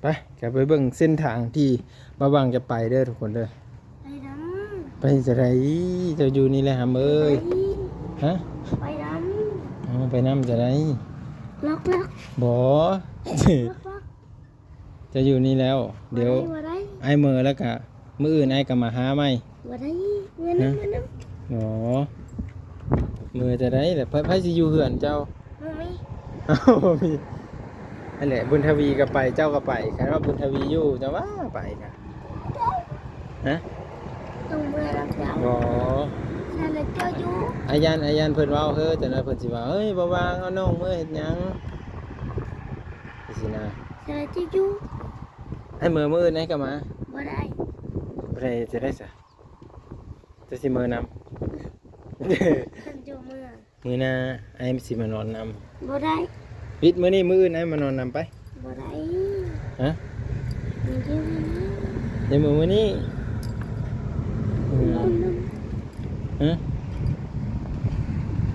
ไปจะไปเบิ่งเส้นทางที่บ่าวบางจะไปเด้อทุกคนเด้อไปดไปจะไรจะอยู่นี่แหละหามเอ้ยฮะไปดไปน้ำจะไรล็อกบ่ ล็อก จะอยู่นี่แล้วเดี๋ยว บ่ได้ไอ้มือแล้วก็มื้ออื่นไอ้ก็มาหาไหมบ่ได้เงินน้ำบ่มือจะได้แหละไผสิอยู่เฮือนเจ้าไม่ เอ้ามีนั่นแหละบุญทวีก็ไปเจ้าก็ไปคันว่าบุญทวีอยู่จะว่าไปกันฮะต้องเมื่อรับเจ้าบ่นั่นแหละเจ้าอยู่อายันเพิ่นเว้าเฮ้อแต่นั้นเพิ่นสิว่าเอ้ยบ่วางเอาน้องมื้อเฮ็ดหยังสินะนั่นแหละเจ้าอยู่ไอ้มื้ออื่นไอ้ก็มาบ่ได้บ่ได้จะได้ซะจะสิมื้อนำ ฉันอยู่เมื่อ มื้อหน้าไอ้สิมานอนนำบ่ได้ปิดมื้อนี้มื้ออื่นไอ้มานอนนำไปบ่ได้ฮะเดี๋ยวเดี๋ยวมื้อนี้ฮะ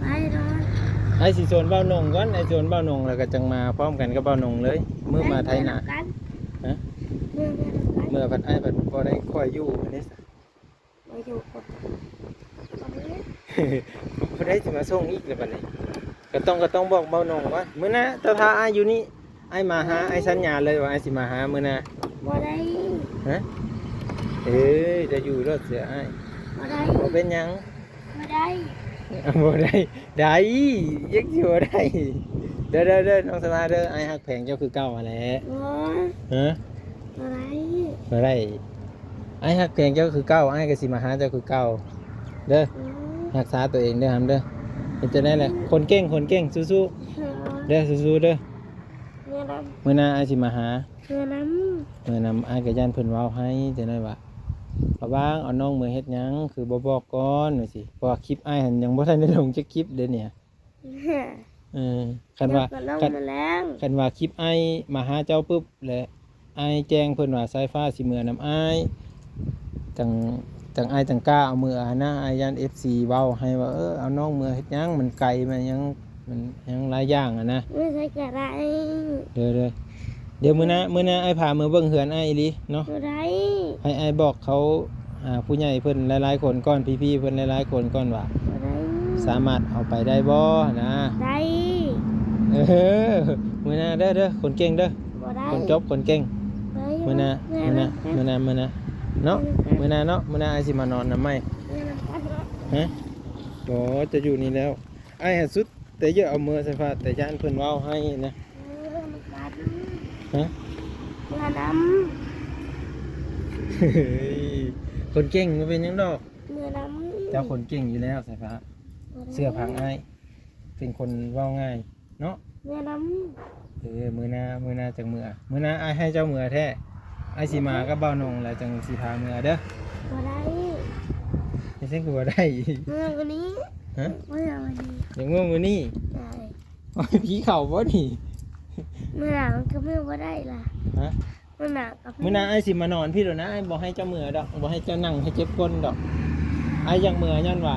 ไปนอน ไอ้สิชวนเบ้านงก่อนไอ้ชวนเบ้านงแล้วก็จังมาพร้อมกันกับเบ้านงเลยมื้อมาไทยนาฮะเมื่อพัดไอ้พัดบ่ได้ค่อยอยู่มื้อนี้ซะ บ่อยู่กดตอนนี้ บ่ได้สิมาส่งอีกแล้วบัดนี้ก็ต้องบอกเบ้านงว่ามื้อหน้าแต่ถ้าอ้ายอยู่นี่อ้ายมาหาอ้ายสัญญาเลยว่าอ้ายสิมาหามื้อหน้า บ่ได้ ฮะจะอยู่รถเสียอ้าย บ่ได้ บ่เป็นหยัง บ่ได้ บ่ได้ได้ยังสิบ่ได้เด้อน้องสมาเด้ออ้ายฮักแพงเจ้าคือเก่าหั่นแหละ บ่ ฮะ บ่ได้ บ่ได้อ้ายฮักแพงเจ้าคือเก่าอ้ายก็สิมาหาเจ้าคือเก่าเด้อรักษาตัวเองเด้อหำเด้อเฮ็ดจังได๋แหละคนเก่งสู้ๆเด้อสู้ๆเด้อ เมื่อน้ มื้อหน้าอ้ายสิมาหา ำเมื่อน้ มื้อนำอ้ายก็ย่านเพิ่นเว้าให้จังได๋ว่าป้าบางเอาน้องมือเฮ็ดหยังคือบ่บอกก่อนว่าสิเพราะว่าคลิปอ้ายหั่นยังบ่ทันได้ลงจักคลิปเด้อเนี่ย ำ คันว่า ก็ลง คัน มาแล้ว คันว่าคลิปอ้ายมาหาเจ้าปุ๊บแล้วอ้ายแจ้งเพิ่นว่าสายฟ้าสิมื้อนำอ้ายจังอ้ายจังกล้าเอามือหน้าอ้ายย่าน FC เว้าให้ว่าเอาน้องมือเฮ็ดหยังมันไกลมันยังหลายอย่างอะนะ ไม่ใช่กระไร เดี๋ยวมื้อหน้าอ้ายพามือเบิ่งเฮือนอ้ายอีหลีเนาะ กระไร ให้อ้ายบอกเขาผู้ใหญ่เพิ่นหลายๆคนก่อนพี่ๆเพิ่นหลายๆคนก่อนว่าก ระไร สามารถเอาไปได้บ่นะ ได้ เออมื้อหน้าเด้อคนเก่งเด้อ บ่ได้ คนจบคนเก่ง ได้ มื้อหน้าเนาะมื้อหน้าเนาะมื้อหน้าอ้ายสิมานอนนำไหมฮะบ่จะอยู่นี่แล้วอ้ายหาสุดแต่เยอะเอามือใส่ฟ้าแต่ย่านเพิ่นเว้าให้นะฮะ เมื่อน้ คนเก่งบ่เป็นหยังดอก ำเมื่อน้ำ เจ้าคนเก่งอยู่แล้วใส่ฟ้าเสื้อพังอ้ายเป็นคนเว้าง่ายเนาะ เมื่อน้ มื้อหน้าจังมื้อหน้าอ้ายให้เจ้ามื้อแท้อ้ายสิมากับเบ้านงแล้วจังสิพามื้อเด้อ ำบ่ได้ ไม่ใช่คือบ่ได้ เมื่อวันนี้ ฮะ เมื่อวันนี้ อย่างเมื่อมื้อนี้ ได้ โอ้ยผีเข้าบ่นี่ เมื่อหนามันก็เมื่อบ่ได้ล่ะ ฮะ เมื่อหนากับ มื้อหน้าอ้ายสิมานอนพี่โดนะอ้ายบ่ให้เจ้ามื้อดอกบ่ให้เจ้านั่งให้เจ็บก้นดอกอ้ายยังมื้อย้อนว่า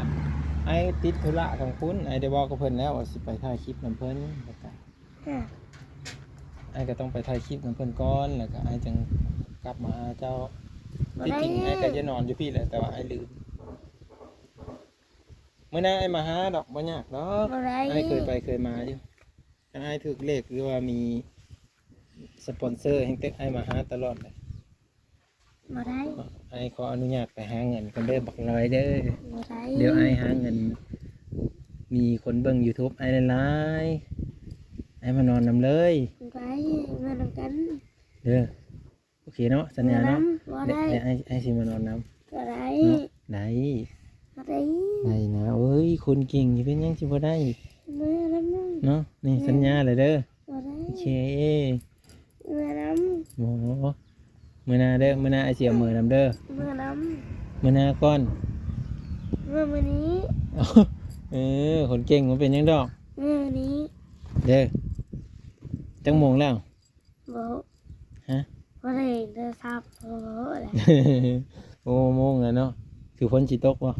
อ้ายติดธุระของคุณอ้ายได้บอกกับเพิ่นแล้วว่าสิไปถ่ายคลิปนำเพิ่นแล้วก็ อ้ายก็ต้องไปถ่ายคลิปนำเพิ่นก่อนแล้วก็อ้ายจึงกลับมาหาเจ้าที่จริงอ้ายก็จะนอนอยู่พี่แหละแต่ว่าอ้ายลืมมื้อหน้าอ้ายมาหาดอกบ่ยากดอก บ่ได้ อ้ายเคยมาอยู่ถ้าอ้ายถูกเลขหรือว่ามีสปอนเซอร์ให้เต็กอ้ายมาหาตลอดเลย บ่ได้ อ้ายขออนุญาตไปหาเงินกันเด้อบักน้อยเด้อ บ่ได้ เดี๋ยวอ้ายหาเงินมีคนเบิ่ง YouTube อ้ายหลายๆอ้ายมานอนนำเลย ไปเมื่อนำกัน เด้อโอเคเนาะสัญญาเนาะ บ่ เดี๋ยว ได้ อ้ายสิมานอนนำ บ่ได้ เนาะได้ บ่ได้ ได้นะเอ้ยคนเก่งอยู่เป็นหยังสิบ่ได้ เมื่อน้ำ เนาะนี่สัญญาเลยเด้อ บ่ได้ โอเค เมื่อน้ หมอมื้อหน้าเด้อมื้อหน้าอ้ายสิเอามื้อนำเด้อ ำเมื่อน้ มื้อหน้าก่อน ำเมื่อวันนี้ คนเก่งมันเป็นหยังดอก เมื่อวันนี้ เด้อจังโมงแล้ว บ่ ฮะ บ่ได้เด้อซับบ่อะไร โอ้โมงแล้วเนาะคือฝนสิตกบ่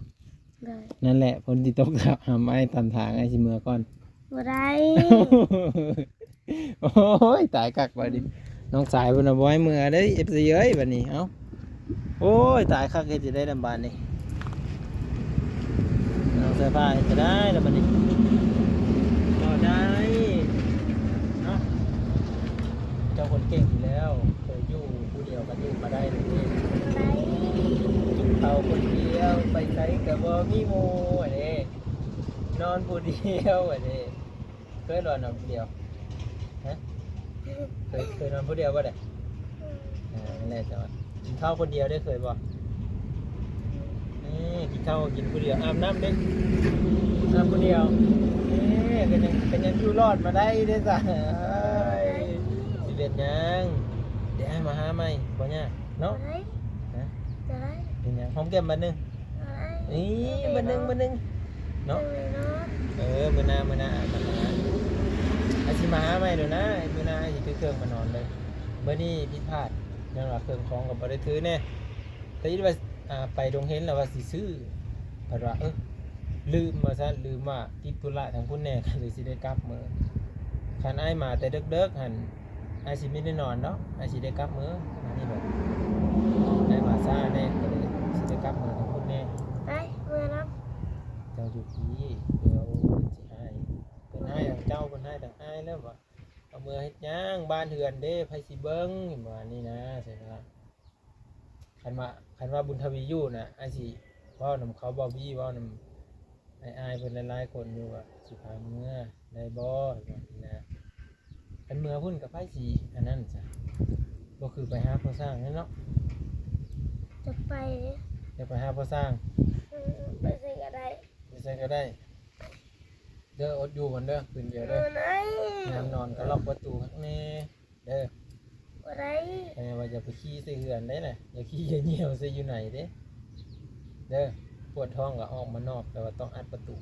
เลย นั่นแหละฝนสิตกครับหำไอ้ตันทางไอ้สิเมื่อก่อน บ่ได้ โอ้ยตายกักบ่ดิ น้องสายเพิ่นน่ะบ่ให้มือเด้อ FC เอ้ยบัดนี้เอ้าโอ้ยตายคักเฮ็ดสิได้ลำบากนี่น้องสายฟ้าเฮ็ดจะได้แล้วบัดนี้บ่ได้เนาะเจ้าคนเก่งอยู่แล้วเคยอยู่ผู้เดียวก็อยู่มาได้เลยนี่ อะไร เอาคนเดียวไปไสก็บ่มีหมู่อันนี้นอนผู้เดียวอันนี้เคยนอนผู้เดียวฮะเคยนอนผู้เดียวบ่ได้นั่นแหละจ้ะกินข้าวคนเดียวได้เคยบ่กินข้าวกินคนเดียวอาบน้ำเด้อาบคนเดียวก็ยังอยู่รอดมาได้เด้จ้ะสิเบ็ดยังเดี๋ยวให้มาหาใหม่บ่ยากเนาะ อะไร ฮะ อะไร เป็นยังหอมแก้มบัดนึง อะไร นี่บัดนึงเนาะมื้อหน้าอาบน้ำอาสิมาหาใหม่เด้อนะมื้อหน้าสิถือเครื่องมานอนเลยมื้อนี้ผิดพลาดยังว่าเครื่องของก็บ่ได้ถือแน่แต่ยินว่าไปดงเห็นแล้วว่าสิซื้อเพราะว่าลืมว่าซั่นลืมว่าติดธุระทางพุ่นแน่ก็เลยสิได้กลับมื้อคันอ้ายมาแต่ดึกๆหั่นอ้ายสิไม่ได้นอนเนาะอ้ายสิได้กลับมื้ออันนี้แบบได้มาซ่าแน่ก็เลยสิได้กลับมื้อทางพุ่นแน่ ไปเมื่อรับ เจ้าอยู่พี่เดี๋ยวสิให้เพิ่นให้ทางเจ้าเพิ่นให้ทางอ้ายแล้วว่าเอามือเฮ็ดหยังบ้านเฮือนเด้ไผสิเบิ่งว่านี่นะใช่ไหมล่ะคันว่าบุญทวีอยู่น่ะอ้ายสิเว้านำเขาบ่บี้เว้านำอ้ายๆเพิ่นหลายๆคนอยู่ว่าสิพาเมื่อได้บ่ว่านี่นะคันเมื่อพุ่นกับไผสิอันนั้นจ้ะบ่คือไปหาผู้สร้างนั่นเนาะ จะไป เดี๋ยวไปหาผู้สร้าง ไปใส่กระได ไปใส่ก็ได้เด้ออดอยู่กันเด้อคืนเดียวเด้อ ไหน น้ำนอนก็ล็อกประตูข้างในเด้อ อะไร ว่าจะไปขี้ใส่เหือนได้น่ะอย่าขี้อย่าเหี่ยวใส่อยู่ไหนเด้เด้อปวดท้องก็ออกมานอกแต่ว่าต้องอัดประตู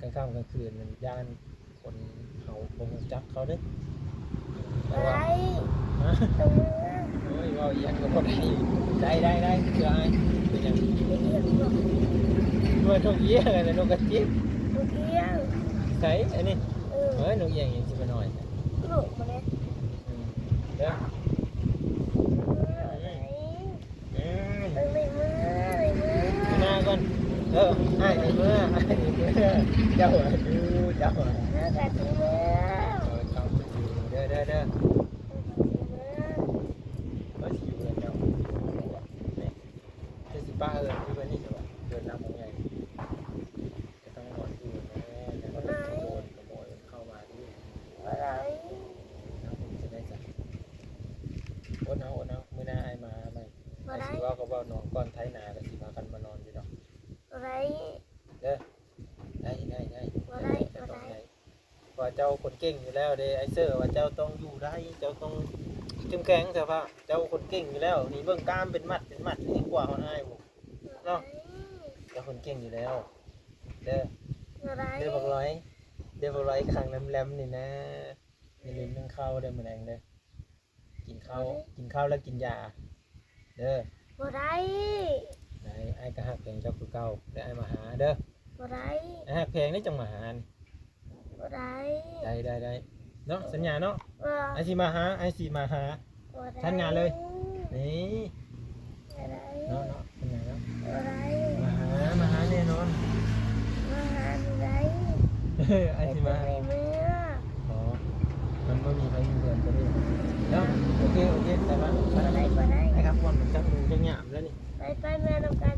กลางค่ำกลางคืนมันย่านคนเขาบ่รู้จักเขาเด้อเพ อะ ราะ ไร ว่าฮะ ตรงมือ โอ้ยเว้าอีหยังก็บ่ได้เชื่ออ้ายเป็นหยัง ไม่เรียกหรอก ด้วยนกเอี้ยงอะไรนกกระจิบ ลูกเอี้ยง ใส่อันนี้ เออน กเอี้ยงยังสิมาหน่อย ลูกมาเลย เด้อ อะไร อืม ตึงในมือในมือ หน้าก่อนไอ้เมื่อเจ้าอ่ะดูเจ้าอ่ะ หน้ากัดมือ เขาเด้อก็สิอยู่กันเจ้าจะสิป้าคือวันนี้จะว่าเดินนำของใหญ่จะต้องนอนอยู่นะแล้วก็ขโมยเข้ามาดู อะไร น้ำผมจะได้จัดโอนเอามื้อหน้าไอ้มาใหม่ อะไร สิว่าก็ว่านอนก่อนไถนาก็สิพากันมานอนอยู่ดอก อะไร เด้อได้จะต้องได้ว่าเจ้าคนเก่งอยู่แล้วเด้ไอเซอร์ว่าเจ้าต้องอยู่ได้เจ้าต้องเข้มแข็งใช่ปะเจ้าคนเก่งอยู่แล้วนี่เบิ่งกล้ามเป็นมัดนี่กว่าคนอ้ายบ่เนาะเจ้าคนเก่งอยู่แล้วเด้อ อะไร เด้อบักร้อยครั้งแหลมๆนี่นะอย่าลืมนึ่งข้าวเด้อมื้อแลงเด้อกินข้าวแล้วกินยาเด้อ อะไร ไอ้ก็ฮักแพงเจ้าคือเก่าเด้อไอ้มาหาเด้อ อะไร ไอ้ฮักแพงนี่จังมาหา อะไร ได้เนาะสัญญาเนาะไอซีมาหาท่านงานเลย นี่ อะไร เนาะสัญญาเนาะ อะไร มาหาแน่นอน มาหาอะไร ไอซีมา ในมือ อ๋อมันก็มีใครมีเพื่อนก็ได้เนาะโอเคแต่ว่า อะไรก็ได้ ไอ้ครับวันมันจับมือจะหยาบแล้วนี่ ไปแม่นำกัน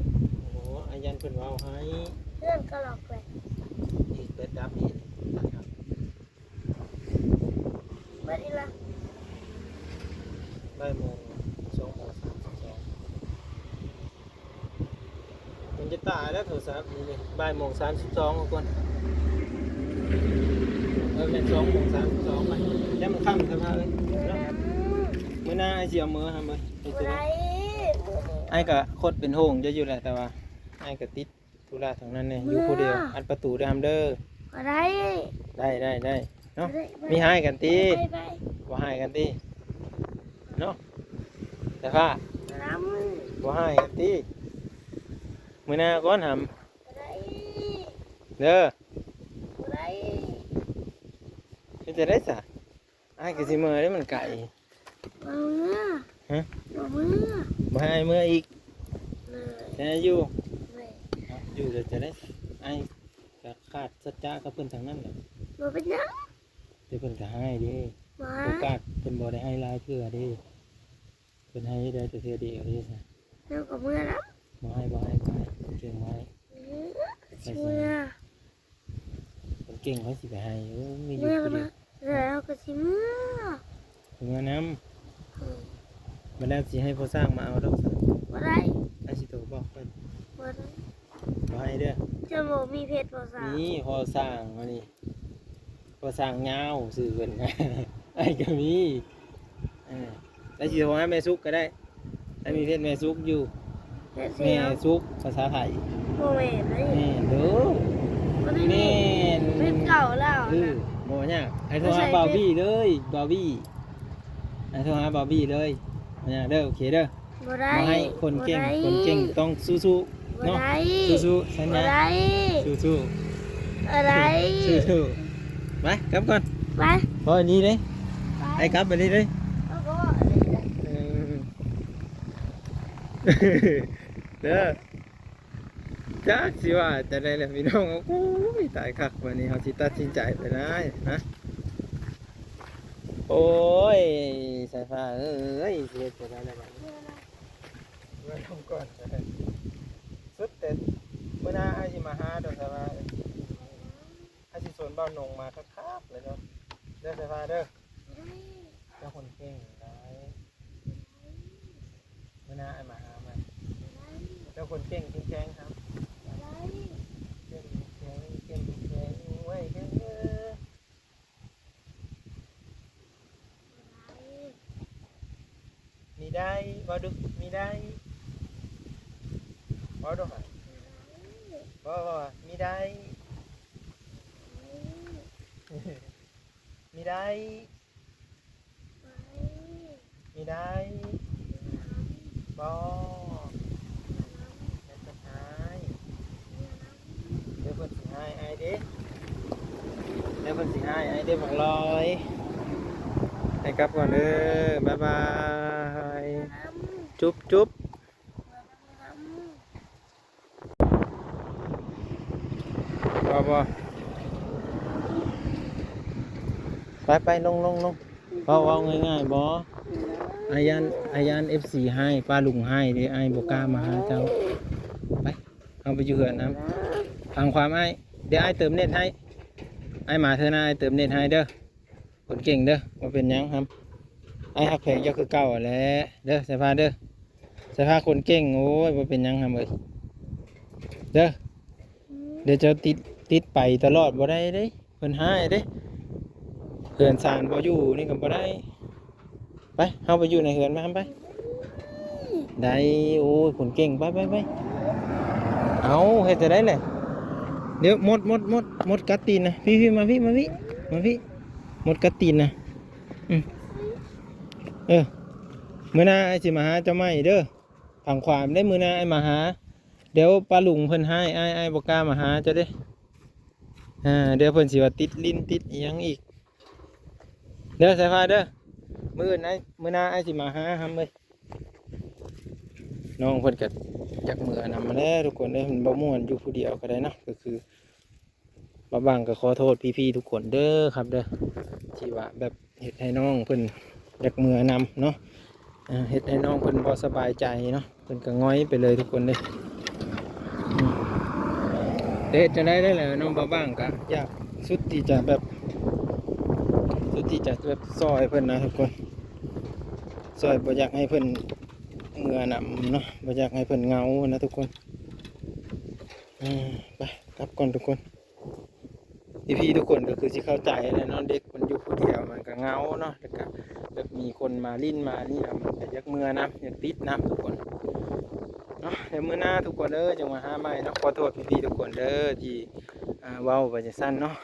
โอ้โหอายันเป็นว่าวให้ เพื่อนก็หลอกเลย อีกเป็ดดับอีกครับ เมื่อนี้ละ บ่ายโมง2:32มันจะตายแล้วโทรศัพท์นี่เลยบ่ายโมง32ทุกคนเป็น2:32ไปแล้วมันค่ำใช่ไหมเอ้ย เมื่อนั้น มื้อหน้าไอ้เสียมือฮะมื้อ อะไร ไอ้ก็โคตรเป็นโห่งจะอยู่แหละแต่ว่าไอ้ก็ติดธุระทางนั้นเนี่ยอยู่ผู้เดียวอัดประตูด้วยฮัมเด้อ อะไร ได้เนาะมีให้กันติ ไป บ่ให้กันติเนาะแต่ว่า น้ บ่ให้กันติมื้อหน้าก่อนหำ อะไร เด้อ อะไร มันจะได้ซะไอ้ก็สิมื้อได้มันไก่ ม บ่เมื่อ ฮะ บ่เมื่อ บ่ให้เมื่ออีก เลย จะให้อยู่ เลย เอาอยู่เดี๋ยวจะได้ไอ้ก็ขาดสัจจะกับเพิ่นทางนั้นแหละ บ่เป็นหยัง เดี๋ยวเพิ่นก็ให้เด้ บ่ โอกาสเพิ่นบ่ได้ให้หลายเทื่อเด้เพิ่นให้ได้แต่เทื่อเดียวเด้ซะ แล้วก็เมื่อแล้ว บ่ให้เก่งบ่ให้ เมื่อ เพิ่นเก่งเขาสิไปให้มีอยู่ เมื่อ ผู้เดี มา ยว แล้วก็สิเมื่อ เพิ่นว่าน้ำบ่ได้สิให้พ่อสร้างมาเอาดอกซะ บ่ได้ ไอ้สิโตบอกเพิ่น บ่ได้ บ่ให้เด้อ จะบ่มีเพชรบ่สาว นี่พ่อสร้างมานี่พ่อสร้างยาวสื่อเพิ่น ไอ้ก็มีแล้วสิโทรหาแม่ซุกก็ได้ไอ้มีเพชรแม่ซุกอยู่ เพชรเสี แม่ ยว ซุกภาษาไทย บ่แม่นเลย แม่เด้อ บ่ได้ แม่ เพชรเก่าแล้ว คือ นะ บ่ยากไอ้โทรหาบาร์บี้เลยบาร์บี้ไอ้โทรหาบาร์บี้เลยบ่ยากเด้อโอเคเด้อ บ่ได้ บ่ให้คนเก่ง บ่ได้ คนเก่งต้องสู้ บ่ ๆเนาะ ได้ สู้ๆสัญ บ่ ญา ได้ สู้ อะไร ๆสู้ๆไปกลับก่อน ไป พออันนี้เด้ ไป ไอ้กลับอันนี้เด้ เอาก็ว่าอะไรนะ เด้อจักสิว่าจะได้แล้วพี่น้องโอ้ยตายคักวันนี้เขาสิตัดสินใจไปได้นะโอ้ยสายฟ้าเอ้ยสิเฮ็ดจะได้แล้วบัดนี้เมื่อทำก่อนสุดแต่เมื่อหน้าไอ้สิมาหาดอกสายฟ้าไอ้สิสวนเบ้านงมาคักๆเลยเนาะเด้อสายฟ้าเด้อเจ้าคนเก่งได้เมื่อหน้าไอ้มาหามันเจ้าคนเก่งแข็งๆครับ เก่งไว้เด้อมีได้บ่ดุมีได้บ่ดุค่ะบ่มีได้มีได้มีได้บ่เฮ็ดจะหายเดี๋ยวเพิ่นสิหายไอ้เด้เดี๋ยวเพิ่นสิหายไอ้เด้บักลอยให้กลับก่อนเด้อบ๊ายบายจุ๊บจุ๊บบ่ไปลงเอาง่ายๆบ่อายัน FC ให้ป้าลุงให้เด้ไอ้บ่กล้ามาหาเจ้าไปเอาไปอยู่เหือนน้ำฟังความไอ้เดี๋ยวไอ้เติมเน็ตให้ไอ้มาเถอะนะไอ้เติมเน็ตให้เด้อคนเก่งเด้อบ่เป็นหยังครับไอ้ฮักแพงเจ้าคือเก่าแหละเด้อสายฟ้าเด้อสายฟ้าคนเก่งโอ้ยบ่เป็นหยังครับเอ้ยเด้อเดี๋ยวจะติดไปตลอดบ่ได้เด้เพิ่นหายเด้เฮือนสารบ่อยู่นี่ก็บ่ได้ไปเฮาไปอยู่ในเฮือนมาไปได้โอ้ยคนเก่งไปเอาเฮ็ดจะได้แหละเดี๋ยวหมดกัดตีนนะพี่มาพี่หมดกัดตีนนะมื้อหน้าไอ้สิมาหาเจ้าใหม่เด้อผังความได้มื้อหน้าไอ้มาหาเดี๋ยวป้าลุงเพิ่นให้ไอ้บ่กล้ามาหาเจ้าเด้เดี๋ยวเพิ่นสิว่าติดลิ้นติดอีหยังอีกเด้อสายฟ้าเด้อมื้อหน้าไอ้สิมาหาหำเอ้ยน้องเพิ่นก็จักมื้อนำมาแล้วทุกคนเด้อมันบ่ม่วนอยู่ผู้เดียวก็ได้เนาะก็คือบางก็ขอโทษพี่ๆทุกคนเด้อครับเด้อที่ว่าแบบเฮ็ดให้น้องเพิ่นจักมื้อนำเนาะเฮ็ดให้น้องเพิ่นบ่สบายใจเนาะเพิ่นก็ง้อยไปเลยทุกคนเด้เฮ็ดจะได้แหละน้องบ้างก็อยากสุดที่จะแบบซอยเพิ่นนะทุกคนซอยบ่อยากให้เพิ่นเมื่อนำเนาะบ่อยากให้เพิ่นเหงานะทุกคนไปกลับก่อนทุกคนพี่ทุกคนก็คือสิเข้าใจแหละเนาะเด็กมันอยู่ผู้เดียวมันก็เหงาเนาะแล้วก็แบบมีคนมาลิ้นมานี่นะมันก็อยากเมื่อนะอยากติดน้ำทุกคนเนาะเดี๋ยวมื้อหน้าทุกคนเด้อจังมาหาใหม่เนาะขอโทษพี่ทุกคนเด้อที่เว้าไปจะสั้นเนาะ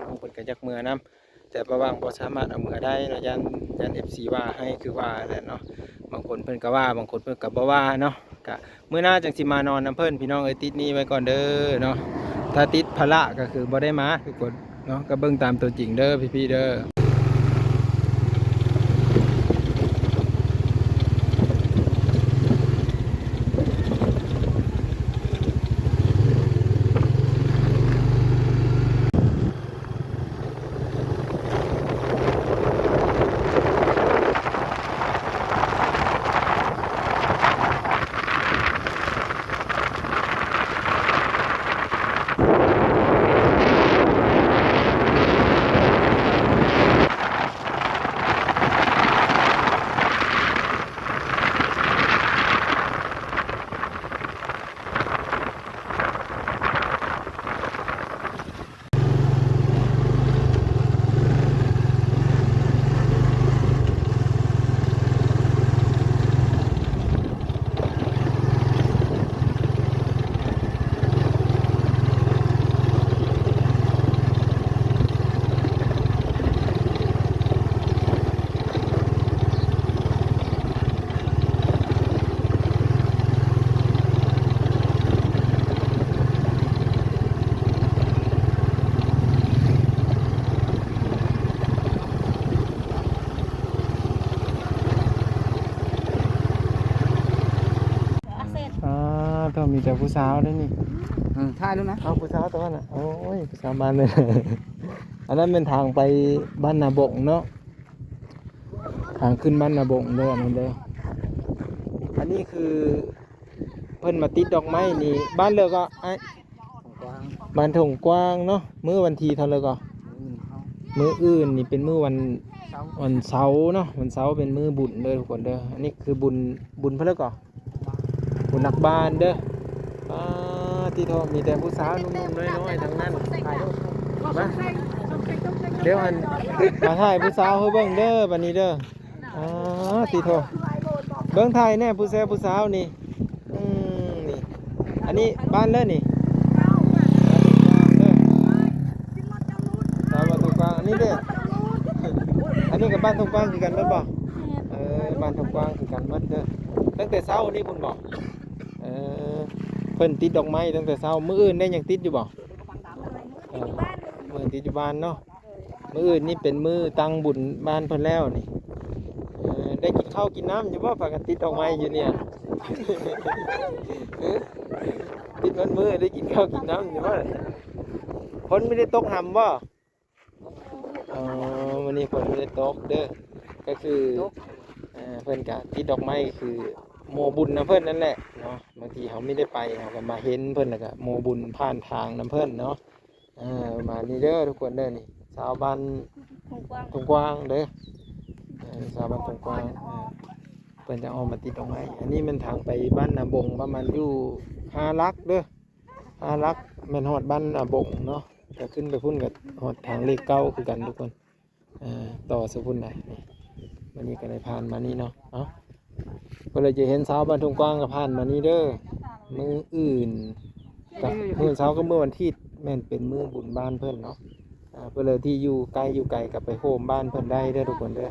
บางคนก็อยากเมื่อน้ำแต่ประวังบ่สามารถเอาเมื่อได้เนาะยัน FC ว่าให้คือว่าแหละเนาะบางคนเพิ่นก็ว่าบางคนเพิ่นก็บ่ว่าเนาะก็มื้อหน้าจังสิมานอนน้ำเพิ่นพี่น้องเอ้ยติดนี้ไว้ก่อนเด้อเนาะถ้าติดภาระก็คือบ่ได้มาทุกคนเนาะก็เบิ่งตามตัวจริงเด้อพี่ๆเด้อ มีแต่ผู้สาวเด้อนี่ ถ่ายแล้วนะ เอาผู้สาวตัวนั้นน่ะโอ้ยผู้สาวบ้านเลย อันนั้นเป็นทางไปบ้านนาบงเนาะทางขึ้นบ้านนาบงเด้อนั่นเด้ออันนี้คือเพิ่นมาติดดอกไม้นี่บ้านเลิกก็ไอ้ กว้าง บ้านถงกว้างเนาะมื้อวันที่เท่าเลยก็ มื้ออื่นนี่เป็นมื้อวัน เสา วันเสาร์เนาะวันเสาร์เป็นมื้อบุญเด้อทุกคนเด้ออันนี้คือบุญเพิ่นแล้วก็บุญนักบ้านเด้อที่โทมีแต่ผู้สาวนุ่มๆน้อยๆทั้งนั้น ถ่ายรูป มาเดี๋ยวอันมาถ่ายผู้สาวเฮ้ยเบิ่งเด้อบัดนี้เด้อที่โทเบิ่งถ่ายแน่ผู้สาวนี่นี่อันนี้บ้านเลยนี่สาวบ้านตรงกลางอันนี้เด้ออันนี้กับบ้านตรงกลางคือกันเบิดบ่บ้านตรงกลางคือกันเบิดเด้อตั้งแต่เช้านี่คุณบอกเพิ่นติดดอกไม้ตั้งแต่เช้ามื้ออื่นได้ยังติดอยู่บ่มื้อติดอยู่บ้านเนาะมื้ออื่นนี่เป็นมื้อตั้งบุญบ้านเพิ่นแล้วนี่ได้กินข้าวกินน้ำอยู่บ่ฝากกันติดดอกไม้อยู่เนี่ย ติดมันมื้อได้กินข้าวกินน้ำอยู่บ่ฝนไม่ได้ตกห่ำบ่วันนี้ฝนไม่ได้ตกเด้อก็คือเพิ่นก็ติดดอกไม้คือโมบุญนะเพิ่นนั่นแหละเนาะบางทีเขาไม่ได้ไปเขาก็มาเห็นเพิ่นแล้วก็โมบุญผ่านทางน้ำเพิ่นเนาะมานี่เด้อทุกคนเด้อนี่ชาวบ้านตรงกว้างเด้อชาวบ้านตรงกว้างเพิ่นจะเอามาติดดอกไม้อันนี้มันทางไปบ้านนาบงประมาณอยู่5 ลักเด้อ5 ลักแม่นฮอดบ้านนาบงเนาะก็ขึ้นไปพุ่นกับฮอดทางเลข9คือกันทุกคนต่อสุพุ่นได้นี่วันนี้ก็เลยผ่านมานี่เนาะก็เลยจะเห็นสาวบ้านทุ่งกว้างกับผ่านมานี่เด้อมืออื่นกับมื้อเช้าก็เมื่อวันที่แม่นเป็นมื้อบุญบ้านเพิ่นเนาะเพื่อเลยที่อยู่ไกลกับไปโฮมบ้านเพิ่นได้เด้อทุกคนเด้อ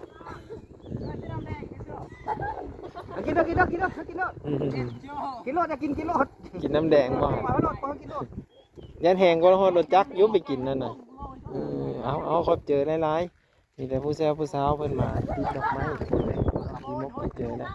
กินรถกินรถจะกินกินรถ กินน้ำแดงบ่ เอารถไปกินรถ ยันแหงก็ฮอดรถจักรยุบไปกินนั่นน่ะเอาครบเจอหลายๆมีแต่ผู้สาวเพิ่นมาติดดอกไม้ทุกคนเลยที่มกไปเจอแล้ว